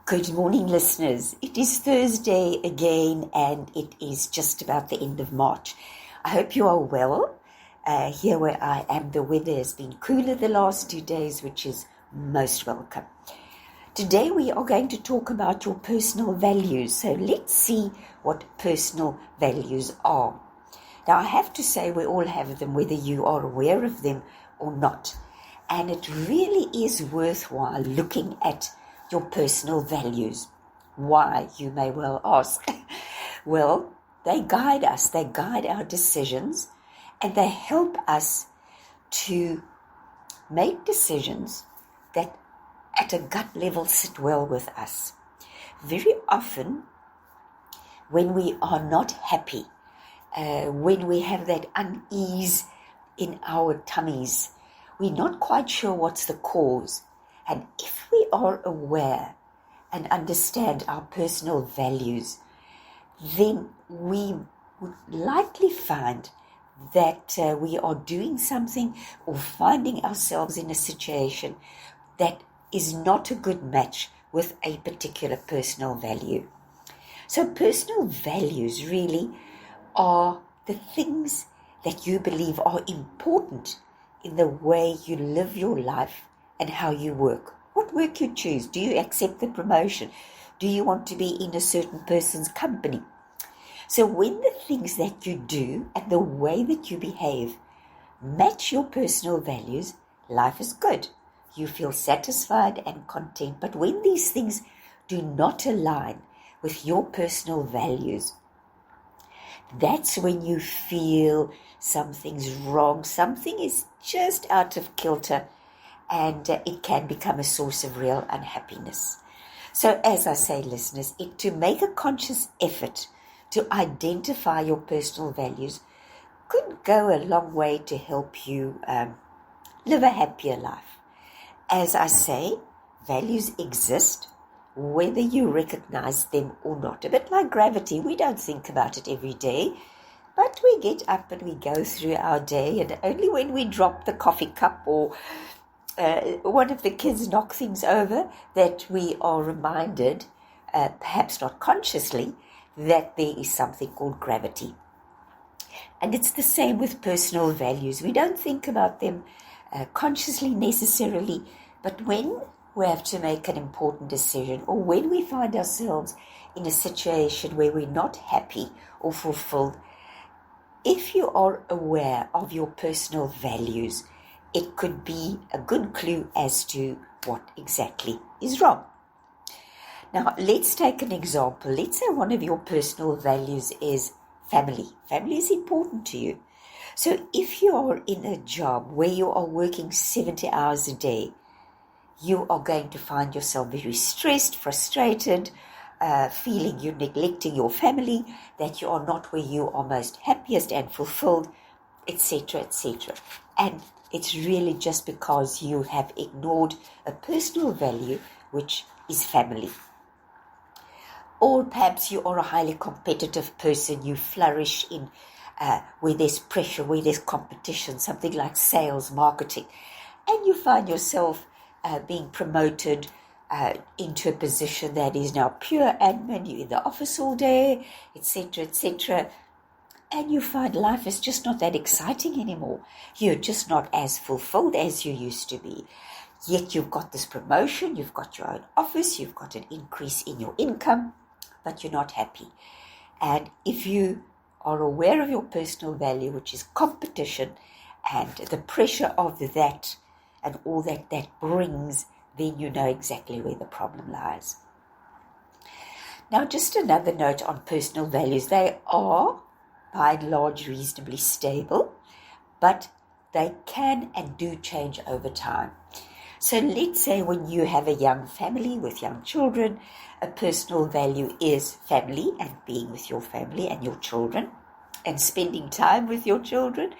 Good morning, listeners. It is Thursday again, and it is just about the end of March. I hope you are well. Here where I am, the weather has been cooler the last 2 days, which is most welcome. Today we are going to talk about your personal values. So let's see what personal values are. Now, I have to say we all have them, whether you are aware of them or not. And it really is worthwhile looking at your personal values. Why, you may well ask. Well, they guide us, they guide our decisions, and they help us to make decisions that at a gut level sit well with us. Very often, when we are not happy, when we have that unease in our tummies, we're not quite sure what's the cause. And if we are aware and understand our personal values, then we would likely find that we are doing something or finding ourselves in a situation that is not a good match with a particular personal value. So personal values really are the things that you believe are important in the way you live your life and how you work. What work you choose. Do you accept the promotion? Do you want to be in a certain person's company? So when the things that you do and the way that you behave match your personal values, life is good. You feel satisfied and content. But when these things do not align with your personal values, that's when you feel something's wrong, something is just out of kilter, and it can become a source of real unhappiness. So as I say, listeners, to make a conscious effort to identify your personal values could go a long way to help you live a happier life. As I say, values exist, whether you recognize them or not. A bit like gravity, we don't think about it every day, but we get up and we go through our day, and only when we drop the coffee cup or one of the kids knock things over that we are reminded, perhaps not consciously, that there is something called gravity. And it's the same with personal values. We don't think about them consciously necessarily, but when we have to make an important decision, or when we find ourselves in a situation where we're not happy or fulfilled, if you are aware of your personal values, it could be a good clue as to what exactly is wrong. Now, let's take an example. Let's say one of your personal values is family. Family is important to you. So if you are in a job where you are working 70 hours a day, you are going to find yourself very stressed, frustrated, feeling you're neglecting your family, that you are not where you are most happiest and fulfilled, etc., etc. And it's really just because you have ignored a personal value, which is family. Or perhaps you are a highly competitive person. You flourish in where there's pressure, where there's competition, something like sales, marketing. And you find yourself being promoted into a position that is now pure admin. You're in the office all day, etc., etc., and you find life is just not that exciting anymore. You're just not as fulfilled as you used to be. Yet you've got this promotion, you've got your own office, you've got an increase in your income, but you're not happy. And if you are aware of your personal value, which is competition, and the pressure of that and all that brings, then you know exactly where the problem lies. Now, just another note on personal values. They are by and large reasonably stable, but they can and do change over time. So let's say when you have a young family with young children, a personal value is family and being with your family and your children and spending time with your children.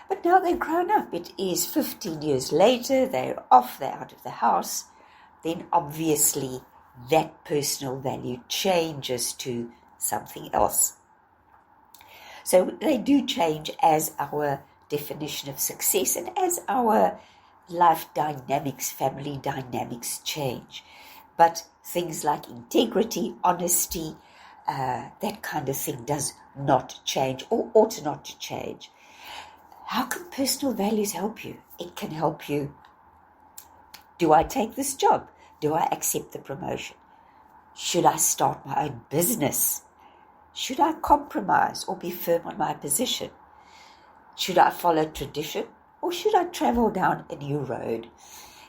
But now they're grown up. It is 15 years later, they're off, they're out of the house. Then obviously that personal value changes to something else. So they do change as our definition of success and as our life dynamics, family dynamics change. But things like integrity, honesty, that kind of thing does not change or ought not to change. How can personal values help you? It can help you. Do I take this job? Do I accept the promotion? Should I start my own business? Should I compromise or be firm on my position? Should I follow tradition or should I travel down a new road?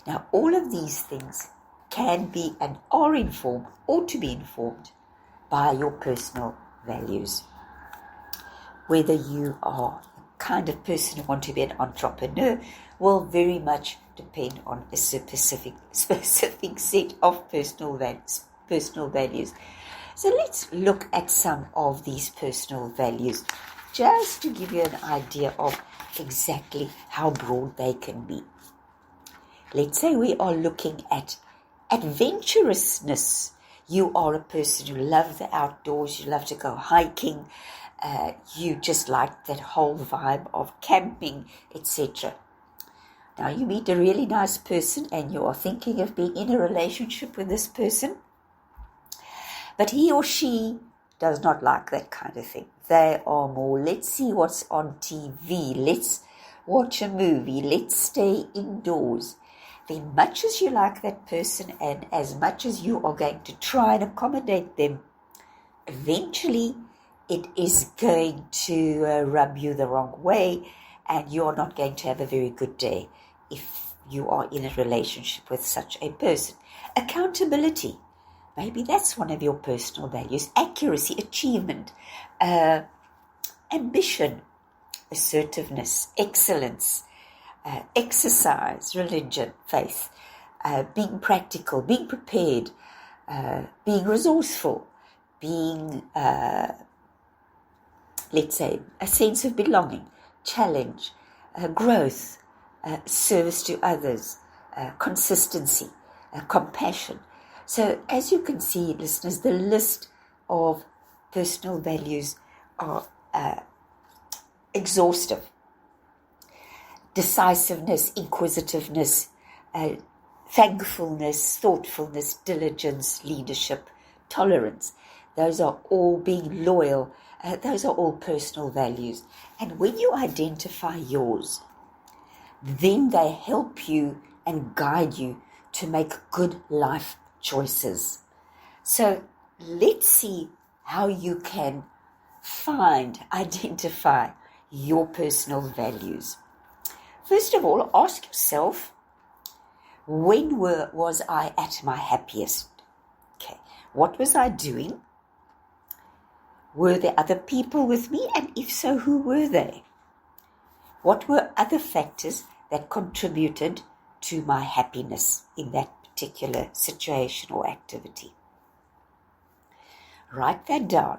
Now, all of these things can be and are informed, ought to be informed by your personal values. Whether you are the kind of person who want to be an entrepreneur will very much depend on a specific set of personal values. So let's look at some of these personal values just to give you an idea of exactly how broad they can be. Let's say we are looking at adventurousness. You are a person who loves the outdoors, you love to go hiking, you just like that whole vibe of camping, etc. Now you meet a really nice person and you are thinking of being in a relationship with this person, but he or she does not like that kind of thing. They are more, let's see what's on TV, let's watch a movie, let's stay indoors. Then much as you like that person and as much as you are going to try and accommodate them, eventually it is going to rub you the wrong way and you're not going to have a very good day if you are in a relationship with such a person. Accountability. Maybe that's one of your personal values. Accuracy, achievement, ambition, assertiveness, excellence, exercise, religion, faith, being practical, being prepared, being resourceful, being, let's say, a sense of belonging, challenge, growth, service to others, consistency, compassion. So as you can see, listeners, the list of personal values are exhaustive. Decisiveness, inquisitiveness, thankfulness, thoughtfulness, diligence, leadership, tolerance. Those are all being loyal. Those are all personal values. And when you identify yours, then they help you and guide you to make good life choices. So let's see how you can identify your personal values. First of all, ask yourself, when was I at my happiest? Okay, what was I doing? Were there other people with me? And if so, who were they? What were other factors that contributed to my happiness in that particular situation or activity? Write that down.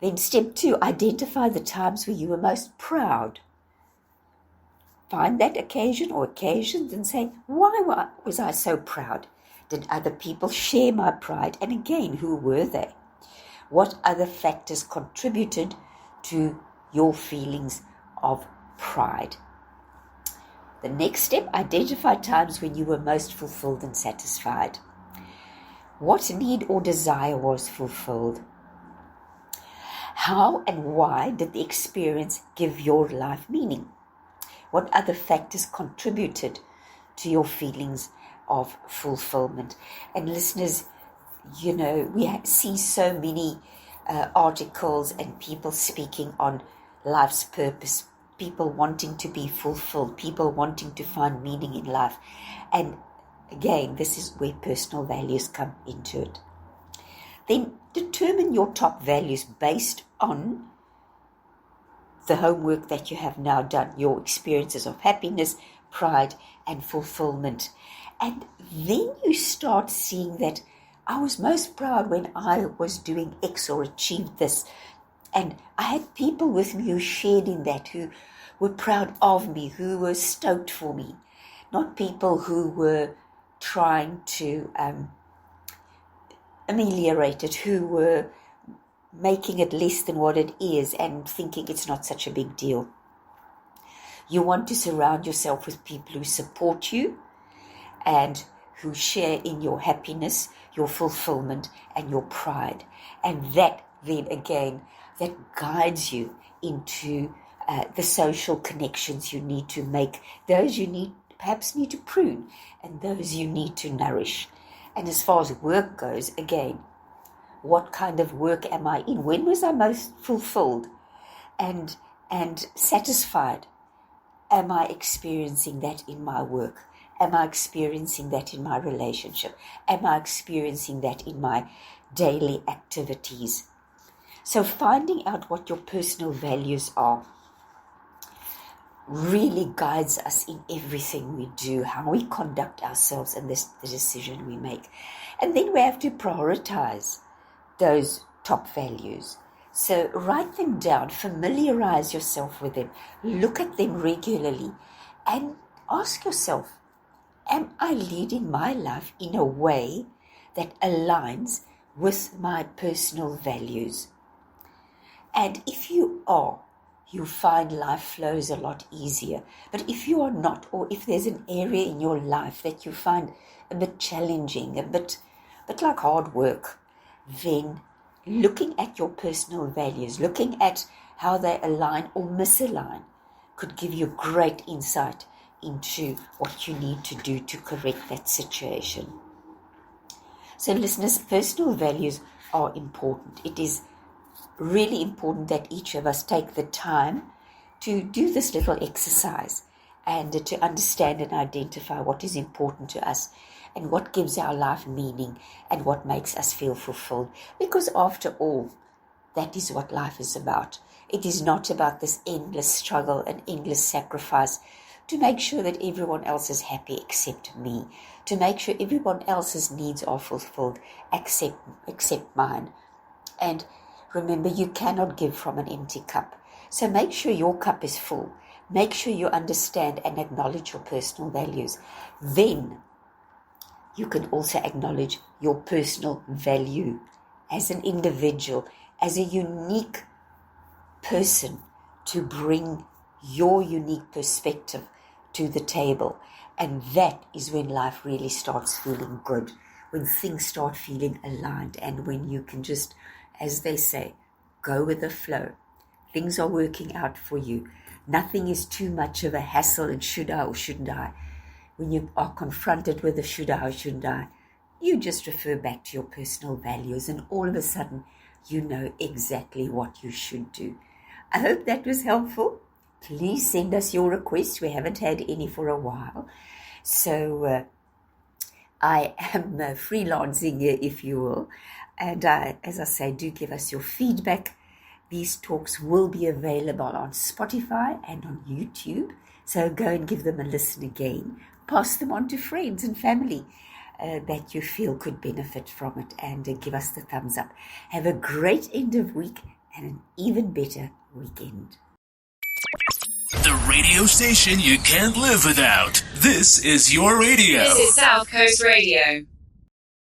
Then step 2, identify the times where you were most proud. Find that occasion or occasions and say, why was I so proud? Did other people share my pride? And again, who were they? What other factors contributed to your feelings of pride? The next step, identify times when you were most fulfilled and satisfied. What need or desire was fulfilled? How and why did the experience give your life meaning? What other factors contributed to your feelings of fulfillment? And listeners, you know, we see so many articles and people speaking on life's purpose, people wanting to be fulfilled, people wanting to find meaning in life. And again, this is where personal values come into it. Then determine your top values based on the homework that you have now done, your experiences of happiness, pride, and fulfillment. And then you start seeing that I was most proud when I was doing X or achieved this. And I had people with me who shared in that, who were proud of me, who were stoked for me. Not people who were trying to ameliorate it, who were making it less than what it is and thinking it's not such a big deal. You want to surround yourself with people who support you and who share in your happiness, your fulfillment, and your pride. And that then again, that guides you into the social connections you need to make, those you perhaps need to prune, and those you need to nourish. And as far as work goes, again, what kind of work am I in? When was I most fulfilled and satisfied? Am I experiencing that in my work? Am I experiencing that in my relationship? Am I experiencing that in my daily activities? So finding out what your personal values are really guides us in everything we do, how we conduct ourselves, and the decision we make. And then we have to prioritize those top values. So write them down, familiarize yourself with them, look at them regularly, and ask yourself, am I leading my life in a way that aligns with my personal values? And if you are, you find life flows a lot easier. But if you are not, or if there's an area in your life that you find a bit challenging, a bit like hard work, then looking at your personal values, looking at how they align or misalign, could give you great insight into what you need to do to correct that situation. So listeners, personal values are important. It is really important that each of us take the time to do this little exercise and to understand and identify what is important to us and what gives our life meaning and what makes us feel fulfilled. Because after all, that is what life is about. It is not about this endless struggle and endless sacrifice to make sure that everyone else is happy except me, to make sure everyone else's needs are fulfilled except mine. And remember, you cannot give from an empty cup. So make sure your cup is full. Make sure you understand and acknowledge your personal values. Then you can also acknowledge your personal value as an individual, as a unique person, to bring your unique perspective to the table. And that is when life really starts feeling good, when things start feeling aligned, and when you can just, as they say, go with the flow. Things are working out for you. Nothing is too much of a hassle, and should I or shouldn't I? When you are confronted with a should I or shouldn't I, you just refer back to your personal values, and all of a sudden you know exactly what you should do. I hope that was helpful. Please send us your requests. We haven't had any for a while. So I am freelancing here, if you will. And as I say, do give us your feedback. These talks will be available on Spotify and on YouTube. So go and give them a listen again. Pass them on to friends and family that you feel could benefit from it, and give us the thumbs up. Have a great end of week and an even better weekend. The radio station you can't live without. This is your radio. This is South Coast Radio.